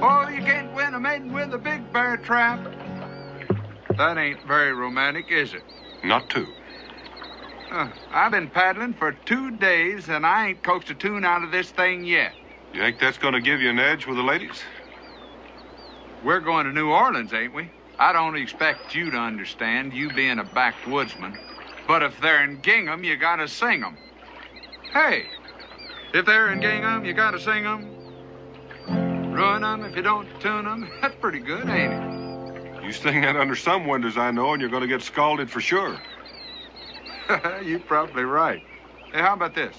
Oh, you can't win a maiden with a big bear trap. That ain't very romantic, is it? Not too. I've been paddling for 2 days, and I ain't coaxed a tune out of this thing yet. You think that's going to give you an edge with the ladies? We're going to New Orleans, ain't we? I don't expect you to understand, you being a backwoodsman. But if they're in gingham, you gotta sing them. Hey, if they're in gingham, you gotta sing them. Ruin them if you don't tune them. That's pretty good, ain't it? You sing that under some windows I know, and you're going to get scalded for sure. You're probably right. Hey, how about this?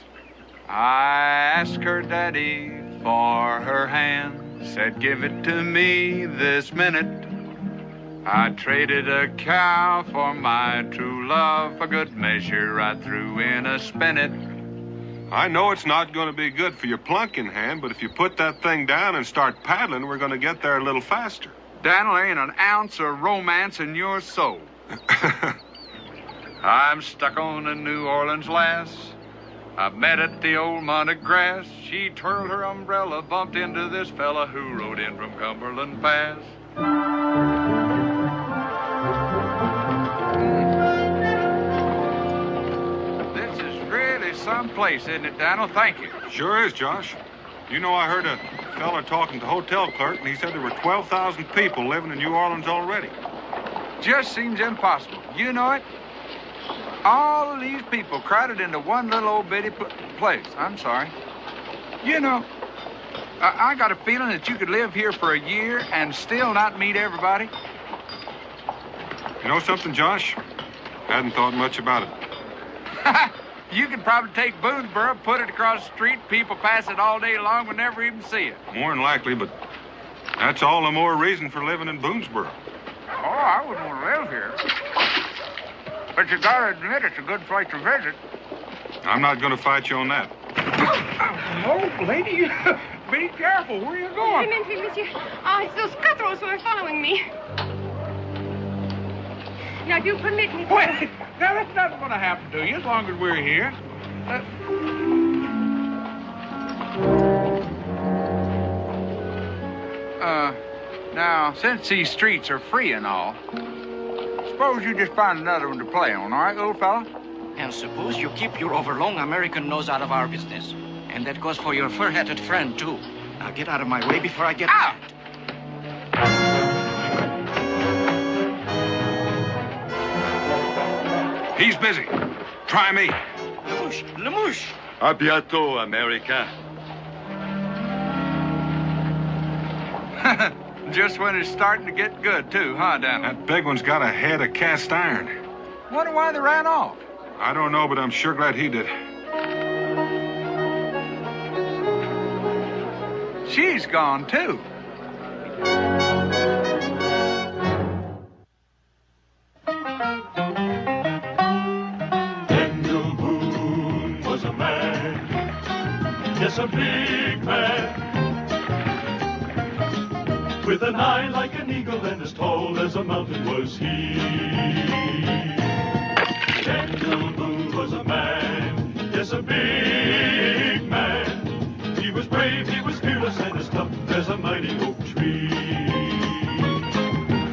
I asked her daddy for her hand, said give it to me this minute. I traded a cow for my true love, for good measure I threw in a spinet. I know it's not going to be good for your plunking hand, but if you put that thing down and start paddling, we're going to get there a little faster. Daniel, ain't an ounce of romance in your soul. I'm stuck on a New Orleans lass. I met at the old Monte Grass. She twirled her umbrella, bumped into this fella who rode in from Cumberland Pass. This is really someplace, isn't it, Daniel? Thank you. Sure is, Josh. You know, I heard a fella talking to the hotel clerk, and he said there were 12,000 people living in New Orleans already. Just seems impossible. You know it? All of these people crowded into one little old bitty place. I'm sorry. You know, I got a feeling that you could live here for a year and still not meet everybody. You know something, Josh? Hadn't thought much about it. You could probably take Boonesboro, put it across the street, people pass it all day long and never even see it. More than likely, but that's all the more reason for living in Boonesboro. Oh, I wouldn't want to live here. But you gotta admit it's a good place to visit. I'm not going to fight you on that. Oh, lady, be careful. Where are you going? Monsieur. It's those cutthroats who are following me. Now, do permit me. Wait, now that's not going to happen to you as long as we're here. Now, since these streets are free and all, suppose you just find another one to play on, all right, little fella? And suppose you keep your overlong American nose out of our business. And that goes for your fur-hatted friend, too. Now get out of my way before I get out. He's busy. Try me. Lemouche. À bientôt, America. Just when it's starting to get good, too, huh, Daniel? That big one's got a head of cast iron. Wonder why they ran off. I don't know, but I'm sure glad he did. She's gone, too. Daniel Boone was a man, yes, a big man, with an eye like an eagle and as tall as a mountain was he. Daniel Boone was a man, yes, a big man. He was brave, he was fearless, and as tough as a mighty oak tree.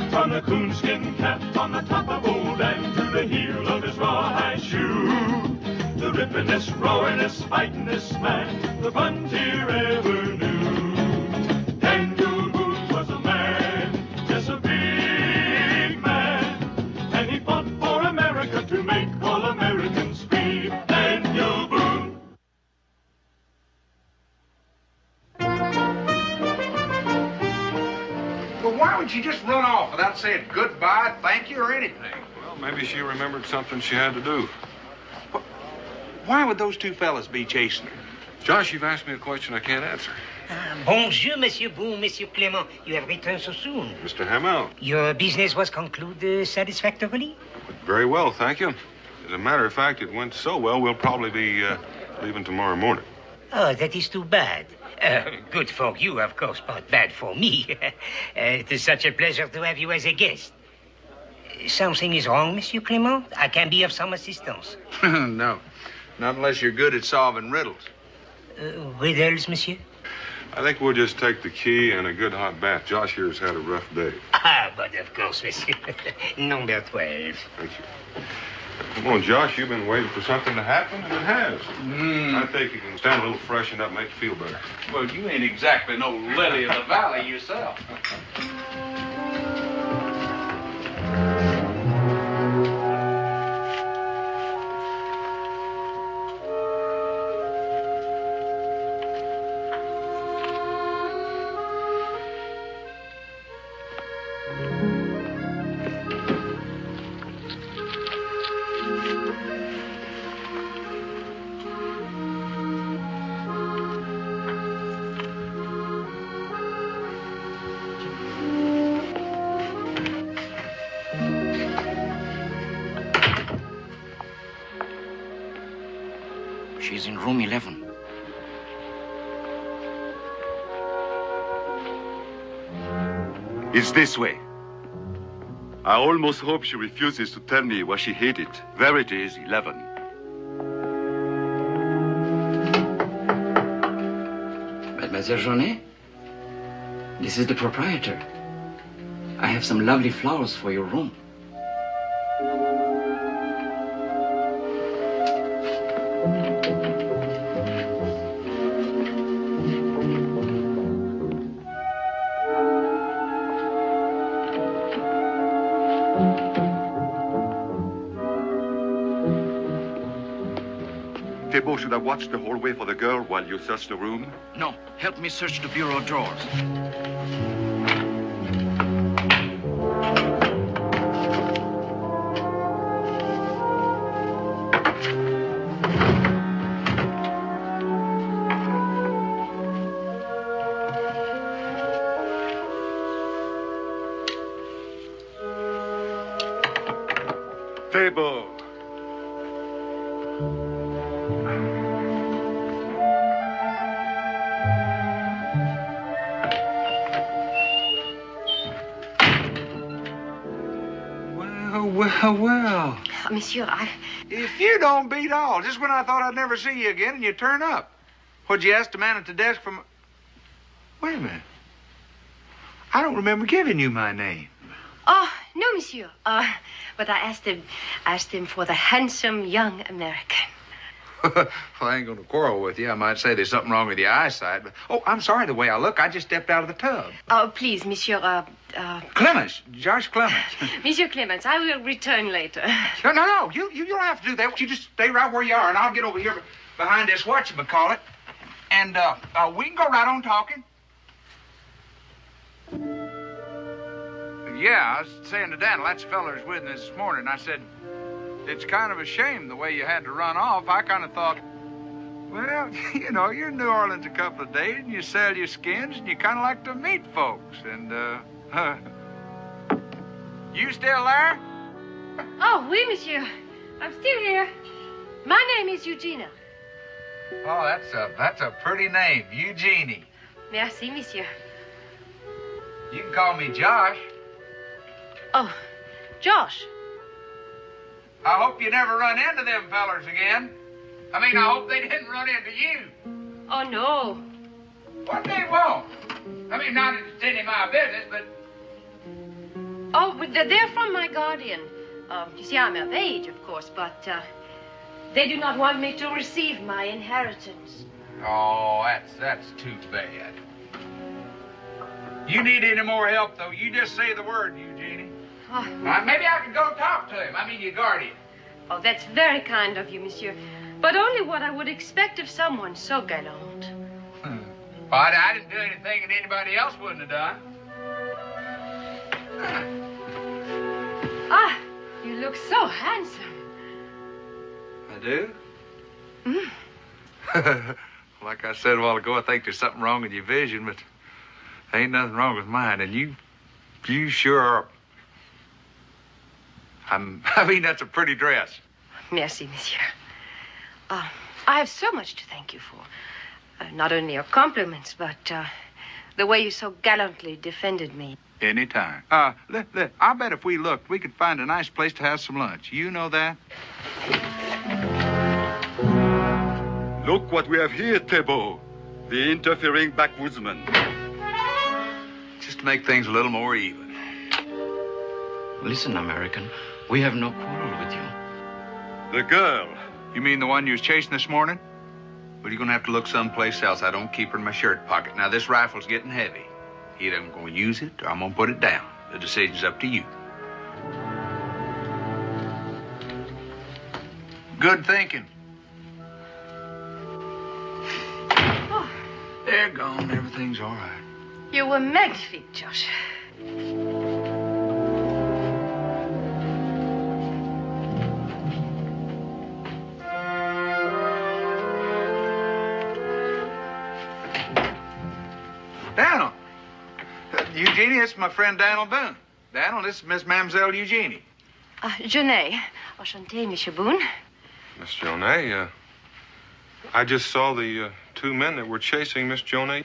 From the coonskin cap on the top of old Dan to the heel of his rawhide shoe, the rippin'est, roaring'est, fighting'est man the frontier ever knew. Daniel Boone was a man, yes, a big man, and he fought for America to make all Americans free. Daniel Boone. Well, why would she just run off without saying goodbye, thank you, or anything? Well, maybe she remembered something she had to do. Why would those two fellas be chasing her? Josh, you've asked me a question I can't answer. Bonjour, Monsieur Boone, Monsieur Clement. You have returned so soon. Mr. Hamel. Your business was concluded satisfactorily? Very well, thank you. As a matter of fact, it went so well, we'll probably be leaving tomorrow morning. Oh, that is too bad. Good for you, of course, but bad for me. It is such a pleasure to have you as a guest. Something is wrong, Monsieur Clement? I can be of some assistance. No, not unless you're good at solving riddles. Riddles, Monsieur? I think we'll just take the key and a good hot bath. Josh here's had a rough day. Ah, but of course, monsieur. Number 12. Thank you. Come on, Josh, you've been waiting for something to happen, and it has. I think you can stand a little freshen up, make you feel better. Well, you ain't exactly no lily of the valley yourself. She's in room 11. It's this way. I almost hope she refuses to tell me where she hid it. There it is, 11. Mademoiselle Jaunet, this is the proprietor. I have some lovely flowers for your room. Thibault should have watched the hallway for the girl while you searched the room. No, help me search the bureau drawers. Thibault. Well. Monsieur, If you don't beat all, just when I thought I'd never see you again and you turn up. What'd you ask the man at the desk from... Wait a minute. I don't remember giving you my name. Oh, no, monsieur. But I asked him for the handsome young American. Well, I ain't gonna quarrel with you. I might say there's something wrong with your eyesight, but... Oh, I'm sorry the way I look. I just stepped out of the tub. Oh, please, monsieur, Clemens. Josh Clemens. Monsieur Clemens, I will return later. No. You don't have to do that. You just stay right where you are, and I'll get over here behind this whatchamacallit, and we can go right on talking. Yeah, I was saying to Dan, that's the fella who's with me this morning. I said, it's kind of a shame the way you had to run off. I kind of thought, well, you know, you're in New Orleans a couple of days, and you sell your skins, and you kind of like to meet folks, and, you still there? Oh, oui, monsieur. I'm still here. My name is Eugenia. Oh, that's a pretty name, Eugenie. Merci, monsieur. You can call me Josh. Oh, Josh. I hope you never run into them fellers again. I mean, I hope they didn't run into you. Oh, no. What they won't. I mean, not that it's any of my business, but... Oh, but they're from my guardian. You see, I'm of age, of course, but they do not want me to receive my inheritance. Oh, that's too bad. You need any more help, though, you just say the word, Eugenie. Oh. Maybe I could go talk to him. I mean, your guardian. Oh, that's very kind of you, monsieur. But only what I would expect of someone so gallant. Well, I didn't do anything that anybody else wouldn't have done. Ah, you look so handsome. I do? Like I said a while ago, I think there's something wrong with your vision, but there ain't nothing wrong with mine. And you sure are... I mean, that's a pretty dress. Merci, monsieur. I have so much to thank you for. Not only your compliments, but the way you so gallantly defended me. Anytime. I bet if we looked, we could find a nice place to have some lunch. You know that? Look what we have here, Thibault. The interfering backwoodsman. Just to make things a little more even. Listen, American, we have no quarrel with you. The girl. You mean the one you was chasing this morning? Well, you're going to have to look someplace else. I don't keep her in my shirt pocket. Now, this rifle's getting heavy. Either I'm going to use it or I'm going to put it down. The decision's up to you. Good thinking. Oh. They're gone. Everything's all right. You were magnifique, Josh. Daniel. Eugenie, it's my friend Daniel Boone. Daniel, this is Miss Mademoiselle Eugenie. Genet. Enchanté, Monsieur Boone. Miss Jonay, I just saw the two men that were chasing Miss Jonay.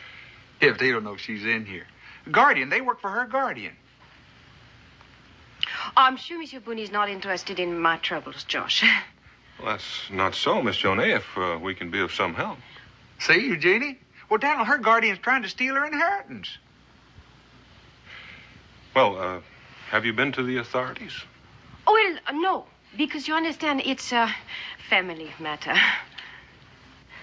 If they don't know she's in here. Guardian, they work for her guardian. I'm sure Monsieur Boone is not interested in my troubles, Josh. Well, that's not so, Miss Jonay, if we can be of some help. See, Eugenie? Well, Daniel, her guardian's trying to steal her inheritance. Well, have you been to the authorities? Oh, well, no. Because you understand, it's a family matter.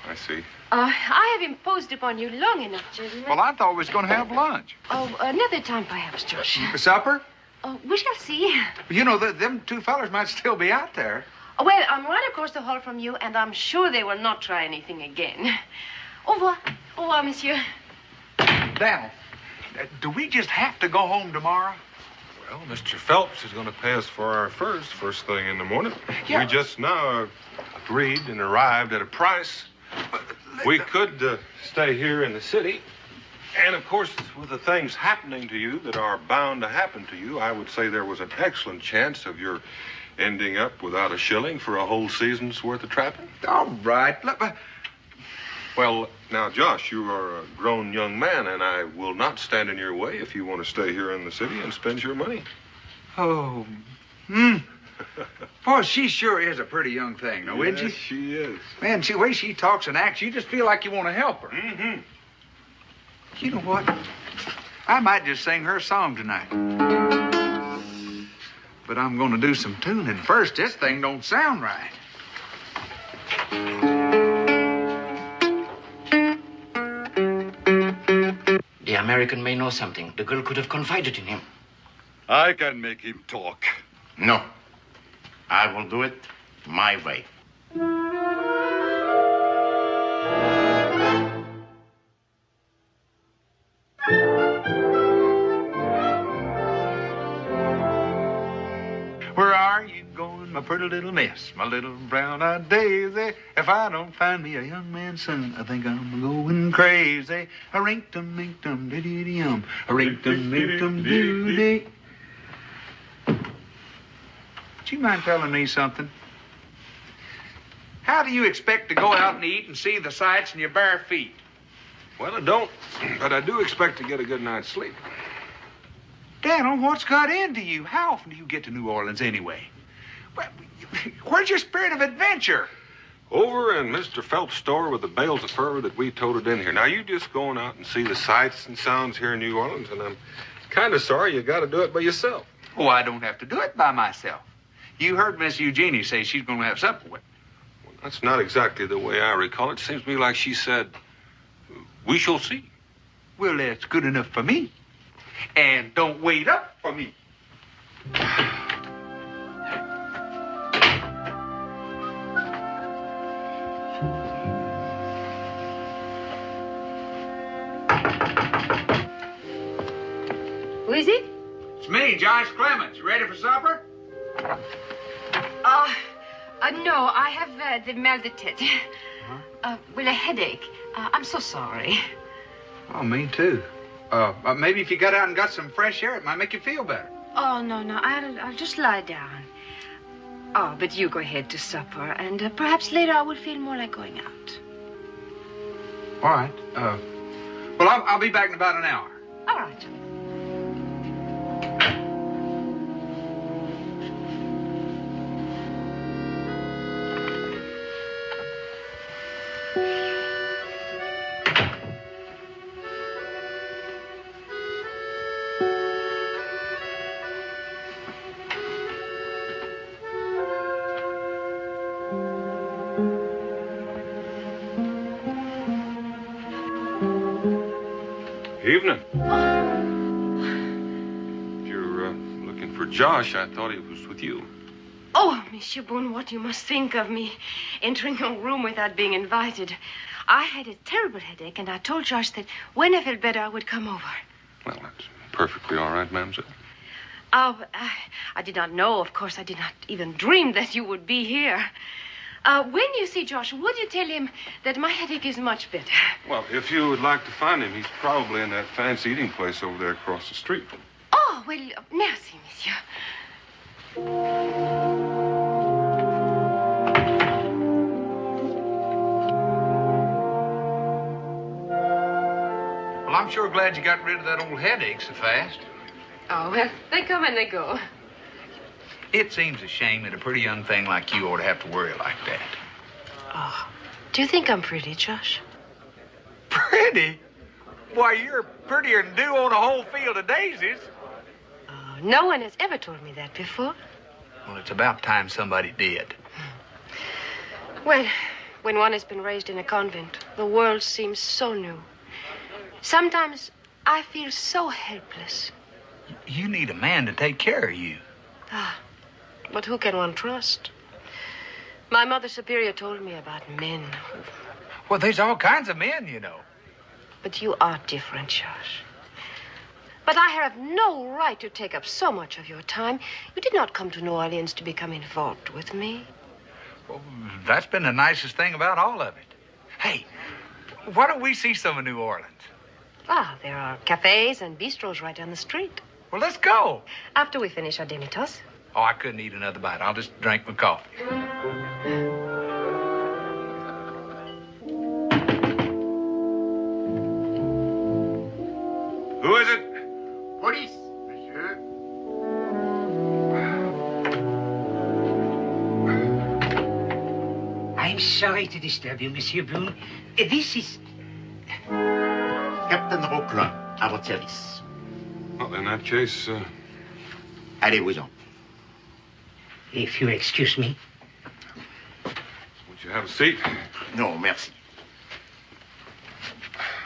I see. I have imposed upon you long enough, gentlemen. Well, I thought we was going to have lunch. Oh, another time, perhaps, Josh. Supper? Oh, we shall see. You know, them two fellers might still be out there. Oh, well, I'm right across the hall from you, and I'm sure they will not try anything again. Au revoir. Au revoir, monsieur. Daniel, do we just have to go home tomorrow? Well, Mr. Phelps is going to pay us for our furs first thing in the morning. Yeah. We just now agreed and arrived at a price. We could stay here in the city. And, of course, with the things happening to you that are bound to happen to you, I would say there was an excellent chance of your ending up without a shilling for a whole season's worth of trapping. All right. Look, Well, now, Josh, you are a grown young man, and I will not stand in your way if you want to stay here in the city and spend your money. oh, Boy, she sure is a pretty young thing, now, isn't she? Yes, she is. Man, the way she talks and acts, you just feel like you want to help her. Mm-hmm. You know what? I might just sing her song tonight. But I'm going to do some tuning first. This thing don't sound right. The American may know something. The girl could have confided in him. I can make him talk. No. I will do it my way. Where are you going, my pretty little miss, my little brown-eyed daisy? If I don't find me a young man's son, I think I'm going crazy. A rink-tum, mink-tum, dee-dee-dee-um. A rink-tum, mink-tum, doo-dee. Would you mind telling me something? How do you expect to go out and eat and see the sights in your bare feet? Well, I don't, but I do expect to get a good night's sleep. Daniel, what's got into you? How often do you get to New Orleans anyway? Where's your spirit of adventure? Over in Mr. Phelps' store with the bales of fur that we toted in here. Now, you just going out and see the sights and sounds here in New Orleans, and I'm kind of sorry you got to do it by yourself. Oh, I don't have to do it by myself. You heard Miss Eugenie say she's going to have supper with me. Well, that's not exactly the way I recall it. Seems to me like she said, we shall see. Well, that's good enough for me. And don't wait up for me. Who is it? It's me, Josh Clemens. You ready for supper? No, I have the mal de tête. Well, a headache. I'm so sorry. Oh, me too. Maybe if you got out and got some fresh air, it might make you feel better. Oh, no, I'll just lie down. Oh, but you go ahead to supper, and perhaps later I will feel more like going out. All right. Well, I'll be back in about an hour. All right. Evening. If you're looking for Josh, I thought he was with you. Oh, Monsieur Boone, what you must think of me entering your room without being invited. I had a terrible headache, and I told Josh that when I felt better, I would come over. Well, that's perfectly all right, mademoiselle. Oh, I did not know, of course. I did not even dream that you would be here. When you see Josh, would you tell him that my headache is much better? Well, if you would like to find him, he's probably in that fancy eating place over there across the street. Oh, well, merci, monsieur. Well, I'm sure glad you got rid of that old headache so fast. Oh, well, they come and they go. It seems a shame that a pretty young thing like you ought to have to worry like that. Oh, do you think I'm pretty, Josh? Pretty? Why, you're prettier than dew on a whole field of daisies. Oh, no one has ever told me that before. Well, it's about time somebody did. Well, when one has been raised in a convent, the world seems so new. Sometimes I feel so helpless. You need a man to take care of you. Ah, but who can one trust? My mother superior told me about men. Well, there's all kinds of men, you know. But you are different, Josh. But I have no right to take up so much of your time. You did not come to New Orleans to become involved with me. Well, that's been the nicest thing about all of it. Hey, why don't we see some of New Orleans? Ah, there are cafes and bistros right down the street. Well, let's go. After we finish our demi-tasse. Oh, I couldn't eat another bite. I'll just drink my coffee. Who is it? Police, monsieur. I'm sorry to disturb you, Monsieur Boone. This is... Captain Roquelin, à votre service. Well, in that case, Allez-vous-en. If you excuse me. would you have a seat? No, merci.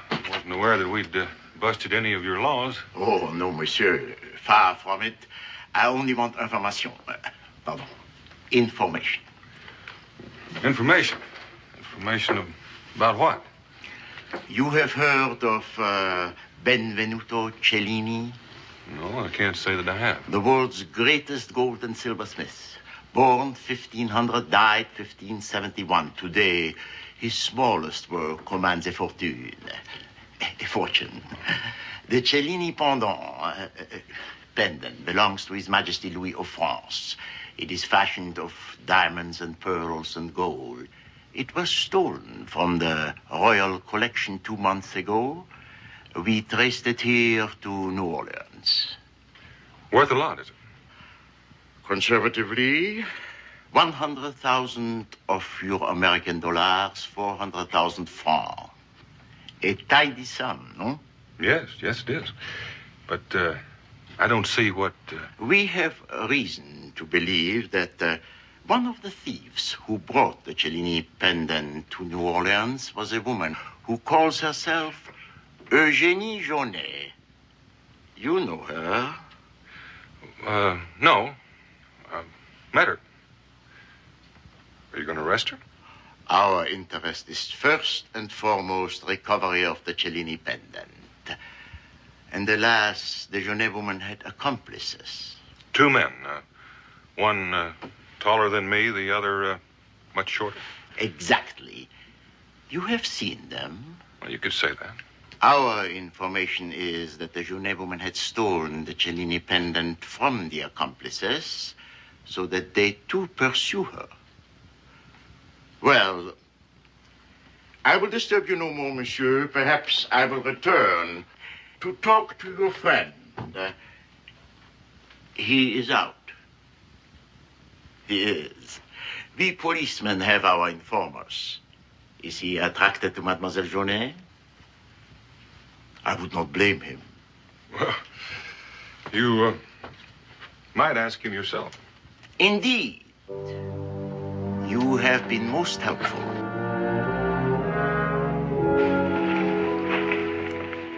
I wasn't aware that we'd busted any of your laws. Oh, no, monsieur. Far from it. I only want information. Pardon. Information. Information? Information about what? You have heard of Benvenuto Cellini? No, I can't say that I have. The world's greatest gold and silversmith. Born 1500, died 1571. Today, his smallest work commands a fortune. A fortune. The Cellini pendant belongs to His Majesty Louis of France. It is fashioned of diamonds and pearls and gold. It was stolen from the royal collection 2 months ago. We traced it here to New Orleans. Worth a lot, is it? Conservatively, 100,000 of your American dollars, 400,000 francs. A tidy sum, no? Yes, it is. But I don't see what... We have reason to believe that one of the thieves who brought the Cellini pendant to New Orleans was a woman who calls herself Eugénie Jaunet. You know her. No. Met her. Are you going to arrest her? Our interest is first and foremost recovery of the Cellini pendant. And alas, the Jaunet woman had accomplices. 2 men. One taller than me, the other much shorter. Exactly. You have seen them. Well, you could say that. Our information is that the Jaunet woman had stolen the Cellini pendant from the accomplices so that they too pursue her. Well, I will disturb you no more, monsieur. Perhaps I will return to talk to your friend. He is out. He is. We policemen have our informers. Is he attracted to Mademoiselle Jaunet? I would not blame him. Well, you might ask him yourself. Indeed. You have been most helpful.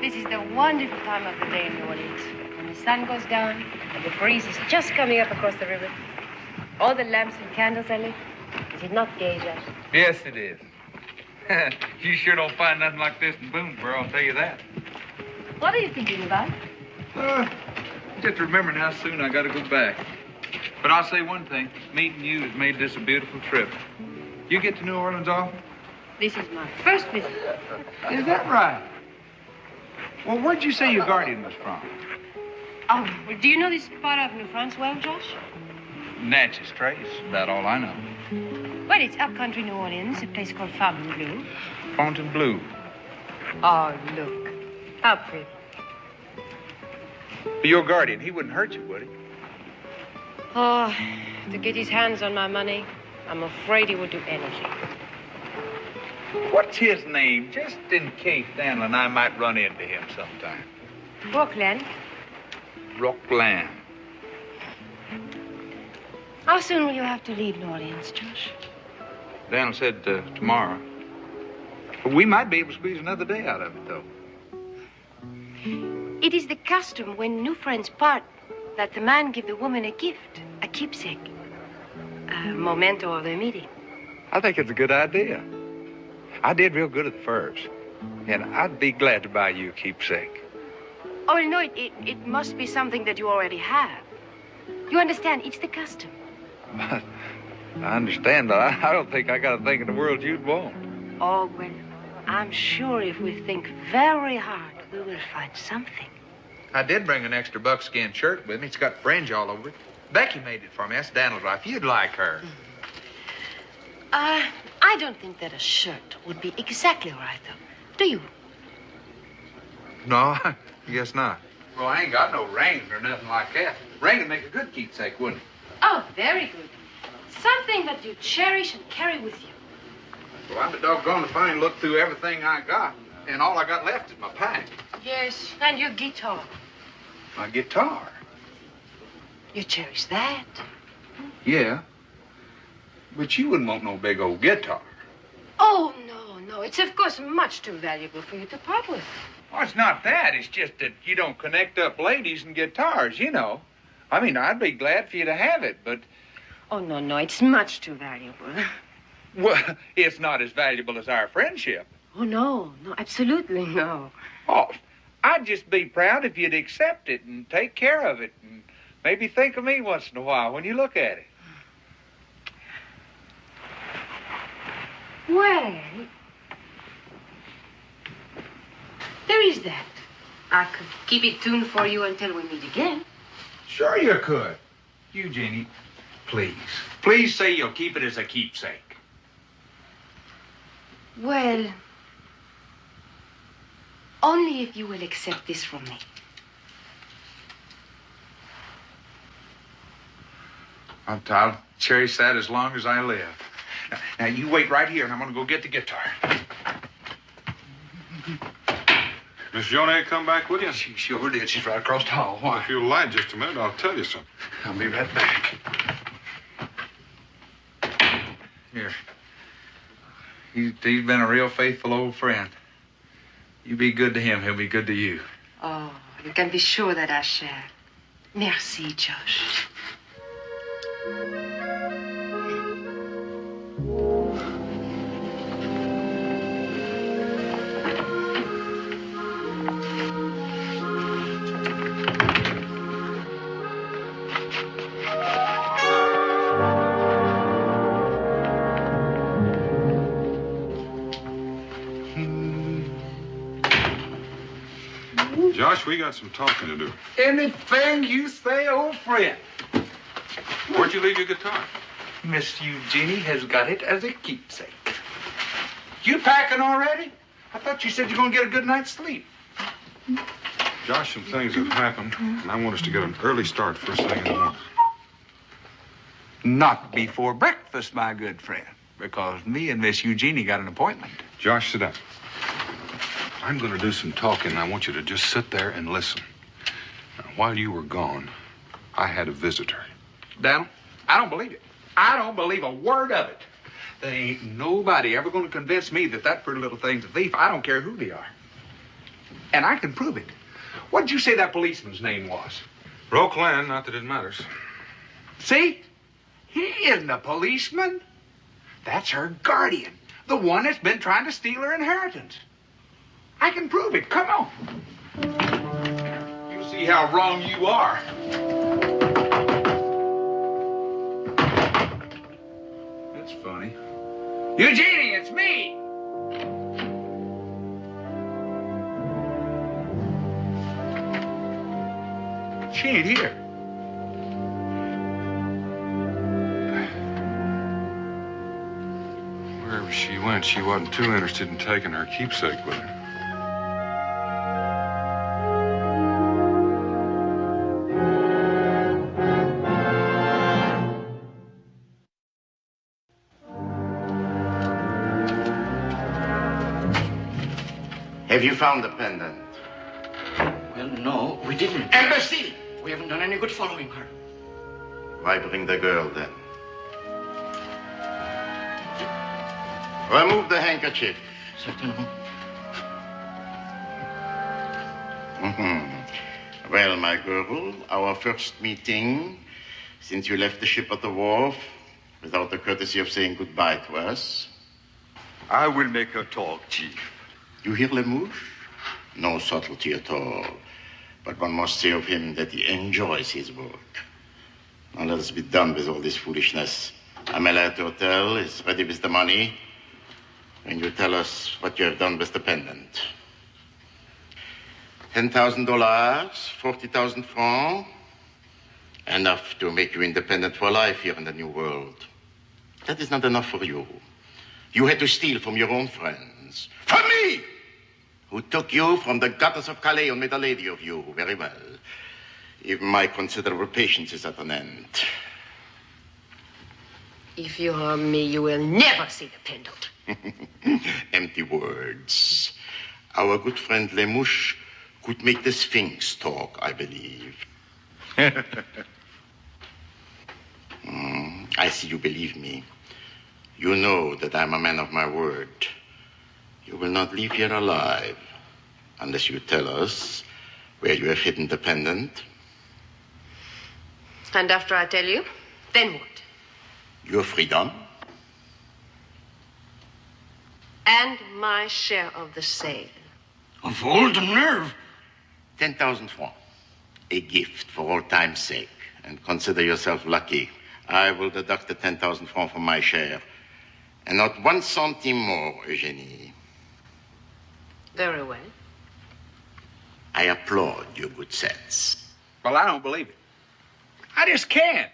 This is the wonderful time of the day in New Orleans. When the sun goes down and the breeze is just coming up across the river. All the lamps and candles are lit. Is it not gay, Josh? Yes, it is. You sure don't find nothing like this in Boonesboro, I'll tell you that. What are you thinking about? Just remembering how soon I got to go back. But I'll say one thing. Meeting you has made this a beautiful trip. You get to New Orleans often? This is my first visit. Is that right? Well, where'd you say your guardian was from? Oh, well, do you know this part of New France well, Josh? Natchez Trace, about all I know. Well, it's up country New Orleans, a place called Fontainebleau. Fontainebleau. Oh, look. How pretty. But your guardian, he wouldn't hurt you, would he? Oh, to get his hands on my money, I'm afraid he would do anything. What's his name, just in case Daniel and I might run into him sometime? Brooklyn. Rockland. How soon will you have to leave New Orleans, Josh? Daniel said tomorrow. But we might be able to squeeze another day out of it, though. It is the custom when new friends part that the man give the woman a gift, a keepsake, a memento of their meeting. I think it's a good idea. I did real good at the Firs, and I'd be glad to buy you a keepsake. Oh, no, it must be something that you already have. You understand, it's the custom. I understand, but I don't think I got a thing in the world you'd want. Oh, well, I'm sure if we think very hard, we will find something. I did bring an extra buckskin shirt with me. It's got fringe all over it. Becky made it for me. That's Daniel's wife. You'd like her. I don't think that a shirt would be exactly right, though. Do you? No, I guess not. Well, I ain't got no ring or nothing like that. Ring would make a good keepsake, wouldn't it? Oh, very good. Something that you cherish and carry with you. Well, I'd be doggone if I ain't looked through everything I got, and all I got left is my pack. Yes, and your guitar. My guitar? You cherish that? Yeah. But you wouldn't want no big old guitar. Oh, no. It's, of course, much too valuable for you to part with. Well, it's not that. It's just that you don't connect up ladies and guitars, you know. I mean, I'd be glad for you to have it, but... Oh, no. It's much too valuable. Well, it's not as valuable as our friendship. Oh, no, absolutely no. Oh, I'd just be proud if you'd accept it and take care of it and maybe think of me once in a while when you look at it. Well, there is that. I could keep it tuned for you until we meet again. Sure you could. Eugenie, please. Please say you'll keep it as a keepsake. Well, only if you will accept this from me. I'll cherish that as long as I live. Now, you wait right here, and I'm going to go get the guitar. Miss Jonah come back with you? She sure did. She's right across the hall. Why? If you'll lie just a minute, I'll tell you something. I'll be right back. Here. He's been a real faithful old friend. You be good to him, he'll be good to you. Oh, you can be sure that I shall. Merci, Josh. Josh, we got some talking to do. Anything you say, old friend. Where'd you leave your guitar? Miss Eugenie has got it as a keepsake. You packing already? I thought you said you're going to get a good night's sleep. Josh, some things have happened, and I want us to get an early start first thing in the morning. Not before breakfast, my good friend, because me and Miss Eugenie got an appointment. Josh, sit down. I'm going to do some talking, and I want you to just sit there and listen. Now, while you were gone, I had a visitor. Daniel, I don't believe it. I don't believe a word of it. There ain't nobody ever going to convince me that pretty little thing's a thief. I don't care who they are. And I can prove it. What did you say that policeman's name was? Roqueland, not that it matters. See? He isn't a policeman. That's her guardian. The one that's been trying to steal her inheritance. I can prove it. Come on. You'll see how wrong you are. That's funny. Eugenie, it's me. She ain't here. Wherever she went, she wasn't too interested in taking her keepsake with her. Have you found the pendant? Well, no, we didn't. Imbecile! We haven't done any good following her. Why bring the girl then? Remove the handkerchief. Certainement. Well, my girl, our first meeting since you left the ship at the wharf without the courtesy of saying goodbye to us. I will make her talk, Chief. You hear, Lemouche? No subtlety at all. But one must say of him that he enjoys his work. Now let us be done with all this foolishness. Amelia at the hotel is ready with the money. When you tell us what you have done with the pendant. $10,000, 40,000 francs. Enough to make you independent for life here in the New World. That is not enough for you. You had to steal from your own friends. From me! Who took you from the gutters of Calais and made a lady of you. Very well. Even my considerable patience is at an end. If you harm me, you will never see the pendant. Empty words. Our good friend Lemouche could make the Sphinx talk, I believe. I see you believe me. You know that I'm a man of my word. You will not leave here alive unless you tell us where you have hidden the pendant. And after I tell you, then what? Your freedom. And my share of the sale. Of all the nerve. 10,000 francs. A gift for all time's sake. And consider yourself lucky. I will deduct the 10,000 francs from my share. And not 1 centime more, Eugenie. Very well. I applaud your good sense. Well, I don't believe it. I just can't.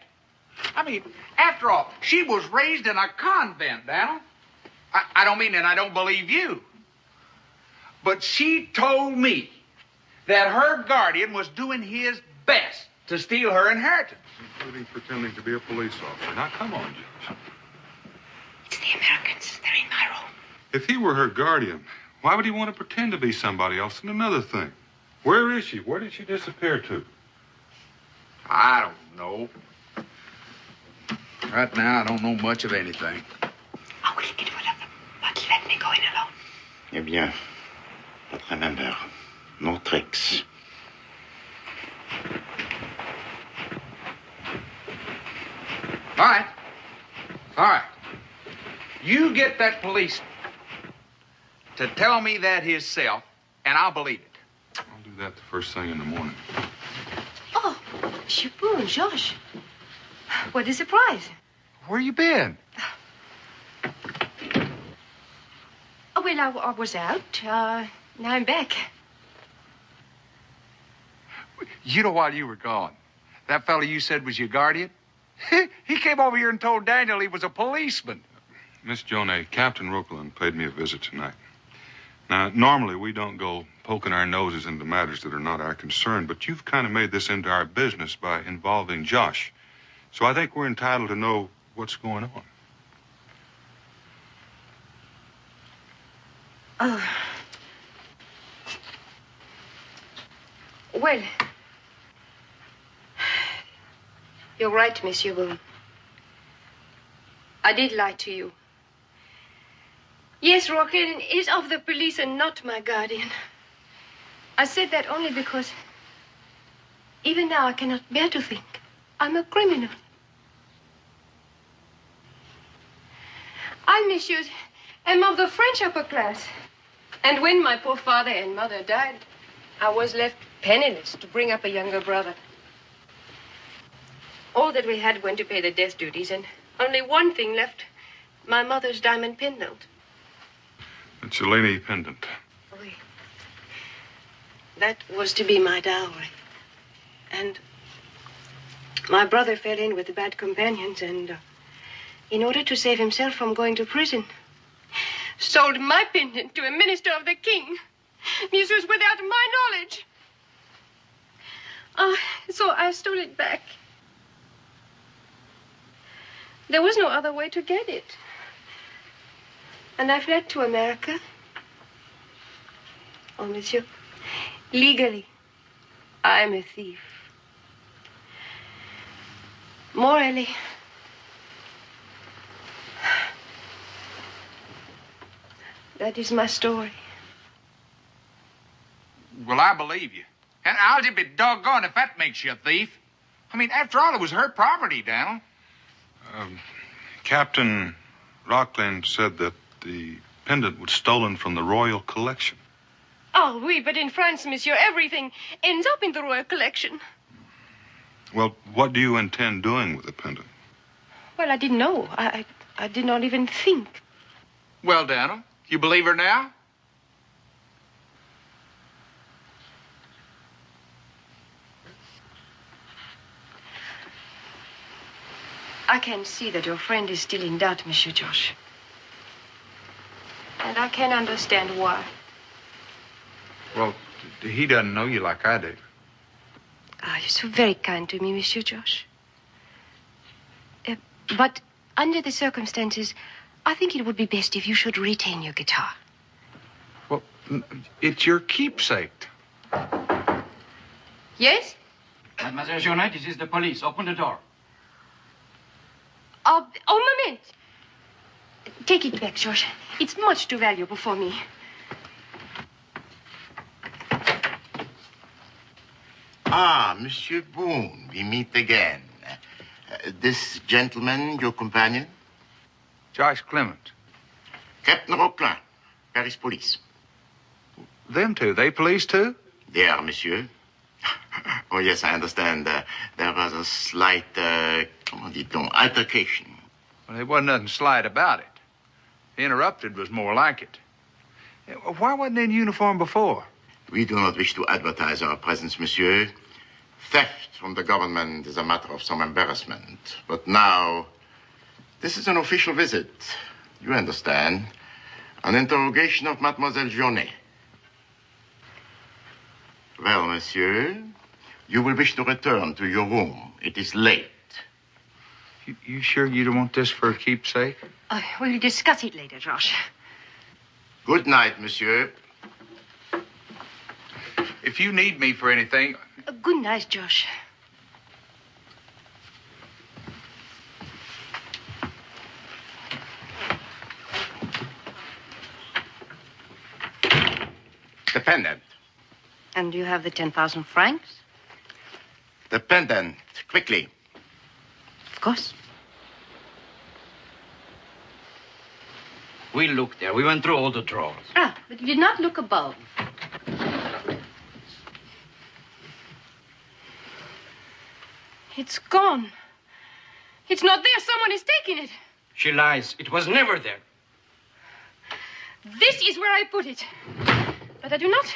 I mean, after all, she was raised in a convent, Daniel. I don't mean that I don't believe you. But she told me that her guardian was doing his best to steal her inheritance. Including pretending to be a police officer. Now, come on, Judge. It's the Americans. They're in my room. If he were her guardian, why would he want to pretend to be somebody else? And another thing, where is she? Where did she disappear to? I don't know. Right now, I don't know much of anything. I will get rid of them, but let me go in alone. Eh bien, but remember, no tricks. All right. All right. You get that policeman to tell me that himself, and I'll believe it. I'll do that the first thing in the morning. Oh, Monsieur Boone, Josh. What a surprise. Where you been? Oh, well, I was out. Now I'm back. You know, while you were gone, that fellow you said was your guardian? He came over here and told Daniel he was a policeman. Miss Jonay, Captain Roqueland paid me a visit tonight. Now, normally we don't go poking our noses into matters that are not our concern, but you've kind of made this into our business by involving Josh. So I think we're entitled to know what's going on. Well, you're right, Monsieur Boone. I did lie to you. Yes, Roqueland is of the police and not my guardian. I said that only because even now I cannot bear to think I'm a criminal. I, messieurs, am of the French upper class. And when my poor father and mother died, I was left penniless to bring up a younger brother. All that we had went to pay the death duties, and only one thing left, my mother's diamond pendant. The Cellini pendant. Oui. That was to be my dowry. And my brother fell in with the bad companions and, in order to save himself from going to prison, sold my pendant to a minister of the king. This was without my knowledge. So I stole it back. There was no other way to get it. And I fled to America. Oh, monsieur, legally, I'm a thief. Morally, that is my story. Well, I believe you. And I'll just be doggone if that makes you a thief. I mean, after all, it was her property, Daniel. Captain Rockland said that the pendant was stolen from the royal collection. Oh, oui, but in France, monsieur, everything ends up in the royal collection. Well, what do you intend doing with the pendant? Well, I didn't know. I did not even think. Well, Daniel, you believe her now? I can see that your friend is still in doubt, Monsieur Josh. And I can understand why. Well, he doesn't know you like I do. Ah, you're so very kind to me, Monsieur Josh. But under the circumstances, I think it would be best if you should retain your guitar. Well, it's your keepsake. Yes? Mademoiselle Journet, this is the police. Open the door. Oh, moment. Take it back, George. It's much too valuable for me. Ah, Monsieur Boone, we meet again. This gentleman, your companion? Josh Clement. Captain Roquelin, Paris Police. Them two, they police too? They are, monsieur. Oh, yes, I understand. There was a slight, comment dit-on, altercation. Well, there wasn't nothing slight about it. Interrupted was more like it. Why wasn't he in uniform before? We do not wish to advertise our presence, monsieur. Theft from the government is a matter of some embarrassment. But now, this is an official visit. You understand. An interrogation of Mademoiselle Journet. Well, monsieur, you will wish to return to your room. It is late. You sure you don't want this for a keepsake? We'll discuss it later, Josh. Good night, monsieur. If you need me for anything... Good night, Josh. The pendant. And you have the 10,000 francs? The pendant, quickly. Of course. We looked there. We went through all the drawers. Ah, but you did not look above. It's gone. It's not there. Someone is taking it. She lies. It was never there. This is where I put it. But I do not...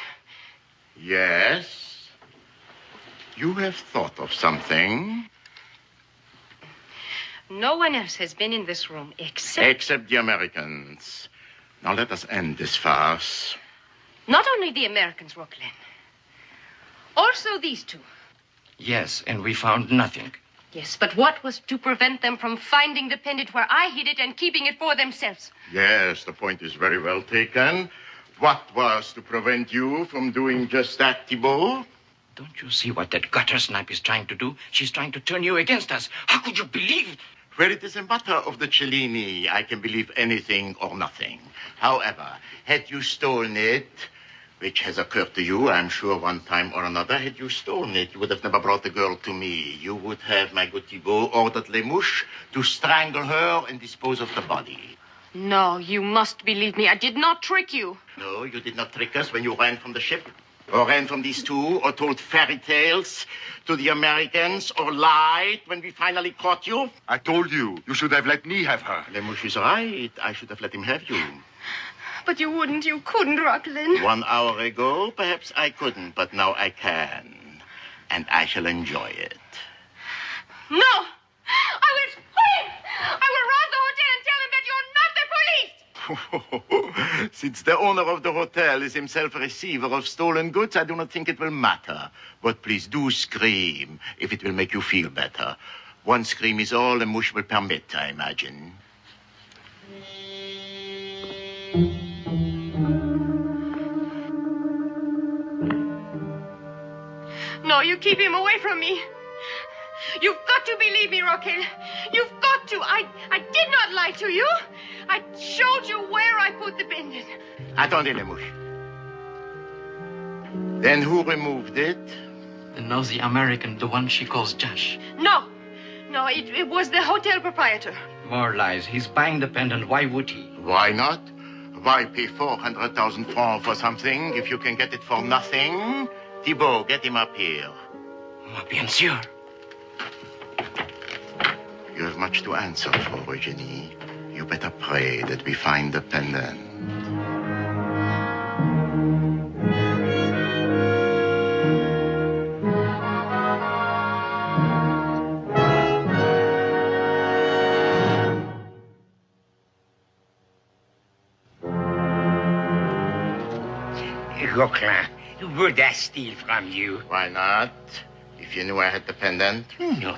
Yes? You have thought of something. No one else has been in this room except... Except the Americans. Now let us end this farce. Not only the Americans, Roquelin. Also these two. Yes, and we found nothing. Yes, but what was to prevent them from finding the pendant where I hid it and keeping it for themselves? Yes, the point is very well taken. What was to prevent you from doing just that, Thibault? Don't you see what that gutter snipe is trying to do? She's trying to turn you against us. How could you believe it? Where it is a matter of the Cellini, I can believe anything or nothing. However, had you stolen it, which has occurred to you, I'm sure, one time or another. Had you stolen it, you would have never brought the girl to me. You would have, my good Thibault, ordered Lemouche to strangle her and dispose of the body. No, you must believe me. I did not trick you. No, you did not trick us when you ran from the ship, or ran from these two, or told fairy tales to the Americans, or lied when we finally caught you. I told you, you should have let me have her. Lemouche is right. I should have let him have you. But you wouldn't. You couldn't, Rocklin. 1 hour ago, perhaps I couldn't, but now I can. And I shall enjoy it. No! I will scream! I will rouse the hotel and tell him that you're not the police! Since the owner of the hotel is himself a receiver of stolen goods, I do not think it will matter. But please do scream if it will make you feel better. One scream is all Lemouche will permit, I imagine. No, you keep him away from me. You've got to believe me, Raquel. You've got to. I did not lie to you. I showed you where I put the pendant. Attendez, Lemouche. Then who removed it? The nosy American, the one she calls Josh. No, it was the hotel proprietor. More lies. He's buying the pendant. Why would he? Why not? Why pay 400,000 francs for something if you can get it for nothing? Thibault, get him up here. Bien sûr. You have much to answer for, Eugenie. You better pray that we find the pendant. Roquelin, would I steal from you? Why not? If you knew I had the pendant. No.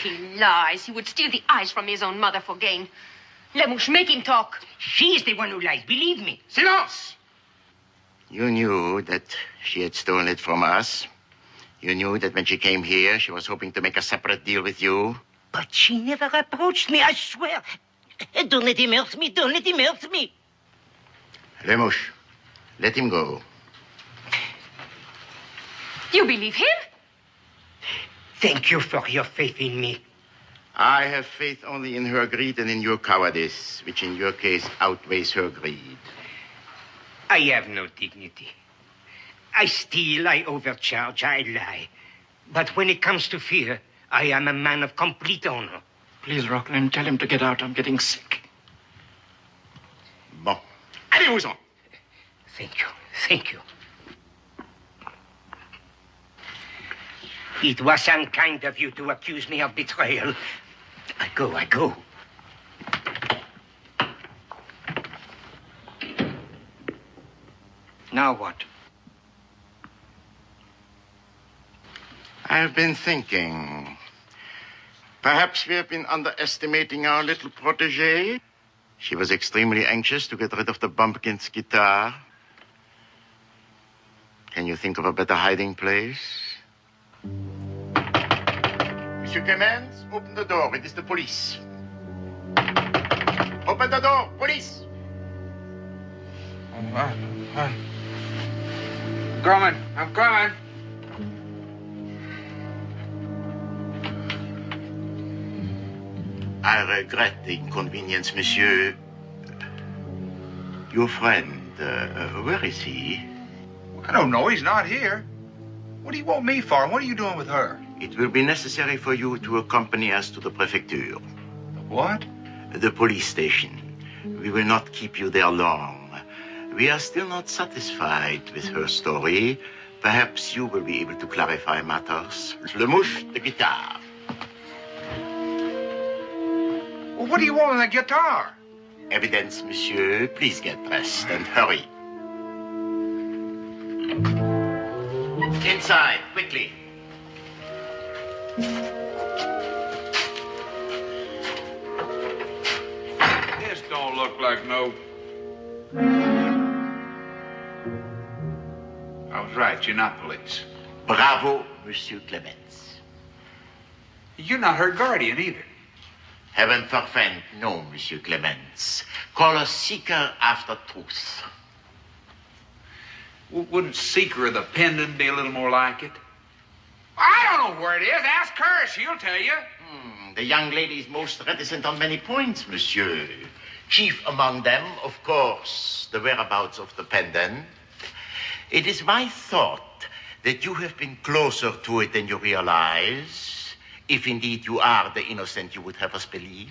He lies. He would steal the eyes from his own mother for gain. Lemouche, make him talk. She's the one who lies, believe me. Silence! You knew that she had stolen it from us. You knew that when she came here, she was hoping to make a separate deal with you. But she never approached me, I swear. Don't let him hurt me. Don't let him hurt me. Lemouche, let him go. You believe him? Thank you for your faith in me. I have faith only in her greed and in your cowardice, which in your case outweighs her greed. I have no dignity. I steal, I overcharge, I lie. But when it comes to fear, I am a man of complete honor. Please, Rocklin, tell him to get out. I'm getting sick. Bon. Allez-vous-en. Thank you. It was unkind of you to accuse me of betrayal. I go. Now what? I have been thinking. Perhaps we have been underestimating our little protégée. She was extremely anxious to get rid of the bumpkin's guitar. Can you think of a better hiding place? Monsieur Clemens, open the door. It is the police. Open the door, police. I'm coming. I regret the inconvenience, monsieur. Your friend, where is he? I don't know. He's not here. What do you want me for? What are you doing with her? It will be necessary for you to accompany us to the prefecture. What? The police station. We will not keep you there long. We are still not satisfied with her story. Perhaps you will be able to clarify matters. Lemouche, the guitar. Well, what do you want with that guitar? Evidence, monsieur. Please get dressed and hurry. Inside, quickly. This don't look like no... I was right. You're not police. Bravo, Monsieur Clemens. You're not her guardian either. Heaven forfend, no, Monsieur Clemens. Call us seeker after truth. Wouldn't Seeker of the Pendant be a little more like it? I don't know where it is. Ask her. She'll tell you. The young lady is most reticent on many points, monsieur. Chief among them, of course, the whereabouts of the pendant. It is my thought that you have been closer to it than you realize, if indeed you are the innocent you would have us believe.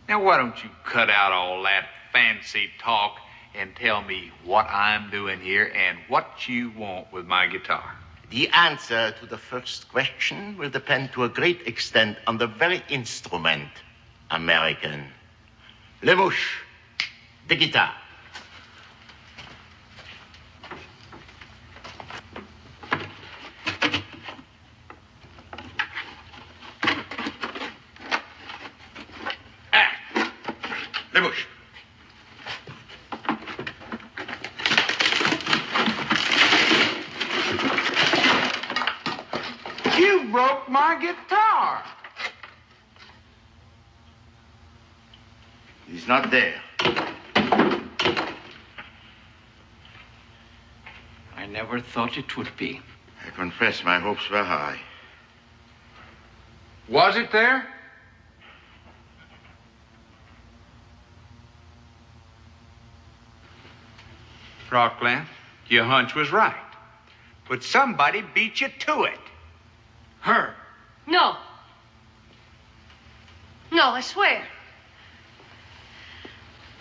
Now, why don't you cut out all that fancy talk and tell me what I'm doing here and what you want with my guitar? The answer to the first question will depend to a great extent on the very instrument, American. Le mouche, the guitar. Le mouche. You broke my guitar. He's not there. I never thought it would be. I confess my hopes were high. Was it there? Rockland, your hunch was right. But somebody beat you to it. Her. No. No, I swear.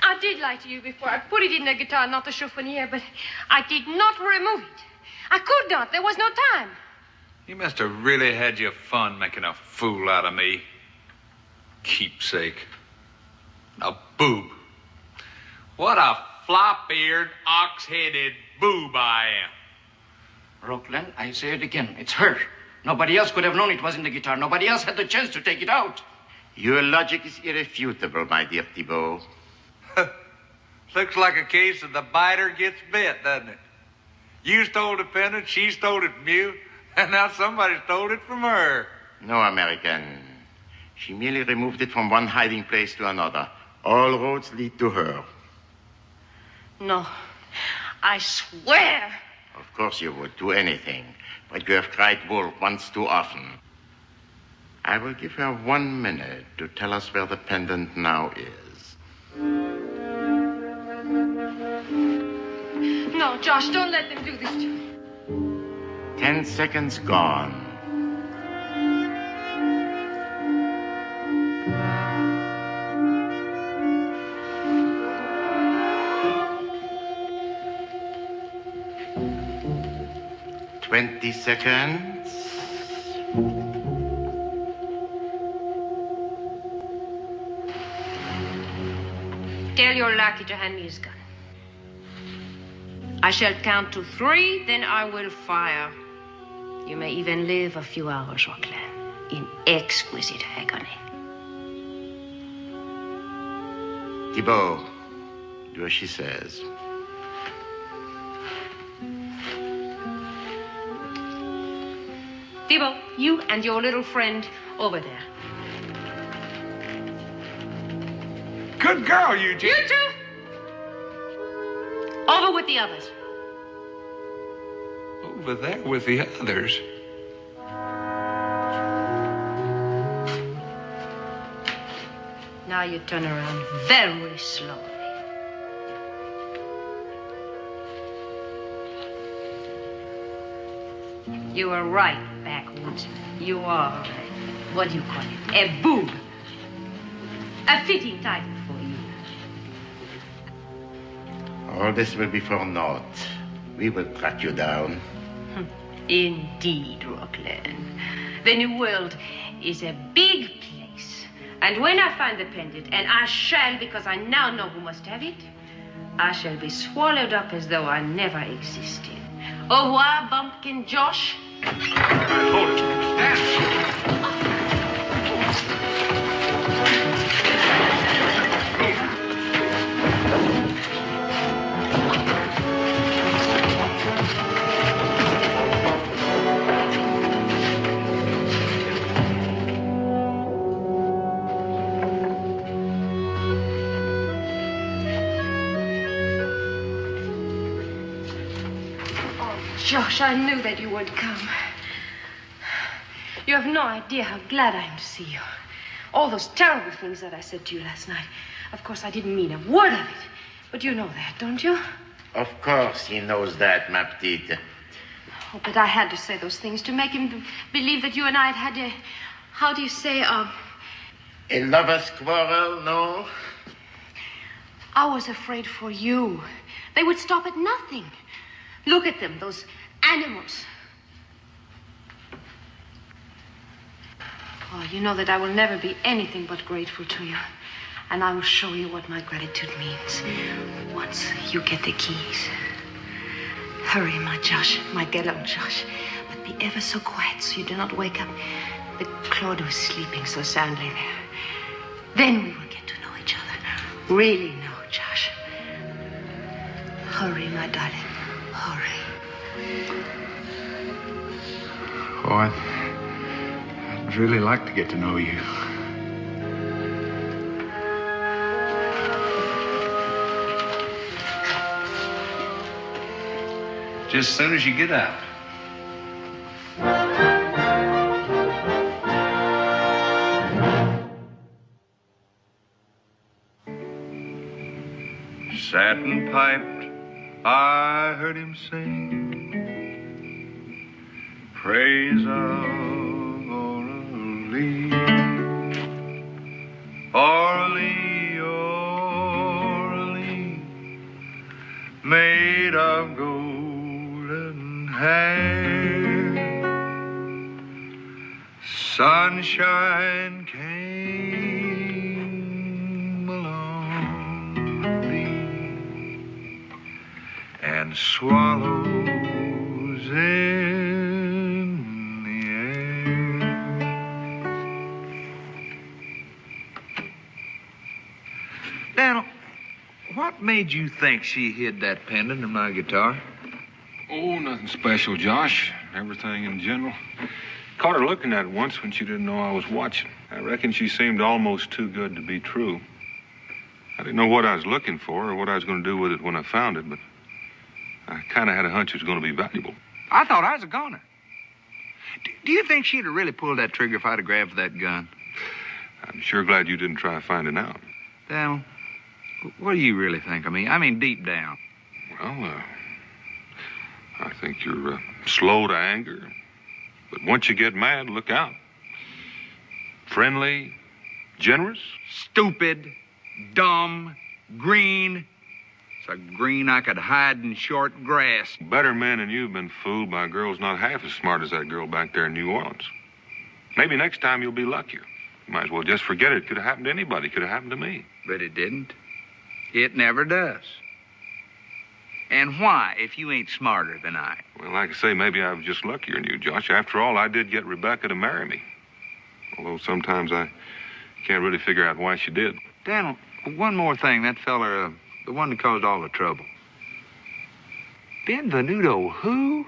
I did lie to you before. I put it in the guitar, not the chiffonier, but I did not remove it. I could not. There was no time. You must have really had your fun making a fool out of me. Keepsake. A boob. What a flop-eared, ox-headed boob I am. Rockland, I say it again. It's her. Nobody else could have known it was in the guitar. Nobody else had the chance to take it out. Your logic is irrefutable, my dear Thibault. Looks like a case of the biter gets bit, doesn't it? You stole the pendant, she stole it from you, and now somebody stole it from her. No, American. She merely removed it from one hiding place to another. All roads lead to her. No. I swear. Of course you would do anything, but you have cried wolf once too often. I will give her 1 minute to tell us where the pendant now is. No, Josh, don't let them do this to me. 10 seconds gone. Twenty seconds. Tell your lackey to hand me his gun. I shall count to 3, then I will fire. You may even live a few hours, Rockland, in exquisite agony. Thibault, do as she says. Thibault, you and your little friend over there. Good girl, Eugene. You too. Over with the others. Over there with the others. Now you turn around very slowly. You are right, backwoods. You are, what do you call it? A boob. A fitting title for you. All this will be for naught. We will track you down. Indeed, Rockland. The New World is a big place. And when I find the pendant, and I shall because I now know who must have it, I shall be swallowed up as though I never existed. Au revoir, Bumpkin Josh. Hold it. Stand. Josh, I knew that you would come. You have no idea how glad I am to see you. All those terrible things that I said to you last night. Of course, I didn't mean a word of it. But you know that, don't you? Of course he knows that, ma petite. Oh, but I had to say those things to make him believe that you and I had had a... How do you say, A lover's quarrel, no? I was afraid for you. They would stop at nothing. Look at them, those animals. Oh, you know that I will never be anything but grateful to you. And I will show you what my gratitude means once you get the keys. Hurry, my Josh, my dear old Josh. But be ever so quiet so you do not wake up the Claude who's sleeping so soundly there. Then we will get to know each other. Really know, Josh. Hurry, my darling. Hurry. Oh, I'd really like to get to know you. Just as soon as you get out. Satin piped, I heard him sing praise of Orly, Orly, Orly, made of golden hair. Sunshine came along and swallows in the air. Daniel, what made you think she hid that pendant in my guitar? Oh, nothing special, Josh. Everything in general. Caught her looking at it once when she didn't know I was watching. I reckon she seemed almost too good to be true. I didn't know what I was looking for or what I was going to do with it when I found it, but I kind of had a hunch it was going to be valuable. I thought I was a goner. Do you think she'd have really pulled that trigger if I'd have grabbed for that gun? I'm sure glad you didn't try finding out. Daniel, what do you really think of me? I mean, deep down. Well, I think you're slow to anger. But once you get mad, look out. Friendly, generous. Stupid, dumb, green. It's a green I could hide in short grass. Better men than you've been fooled by girls not half as smart as that girl back there in New Orleans. Maybe next time you'll be luckier. You might as well just forget it. Could have happened to anybody. Could have happened to me. But it didn't. It never does. And why, if you ain't smarter than I? Well, like I say, maybe I was just luckier than you, Josh. After all, I did get Rebecca to marry me. Although sometimes I can't really figure out why she did. Daniel, one more thing. That fella, the one that caused all the trouble. Benvenuto who?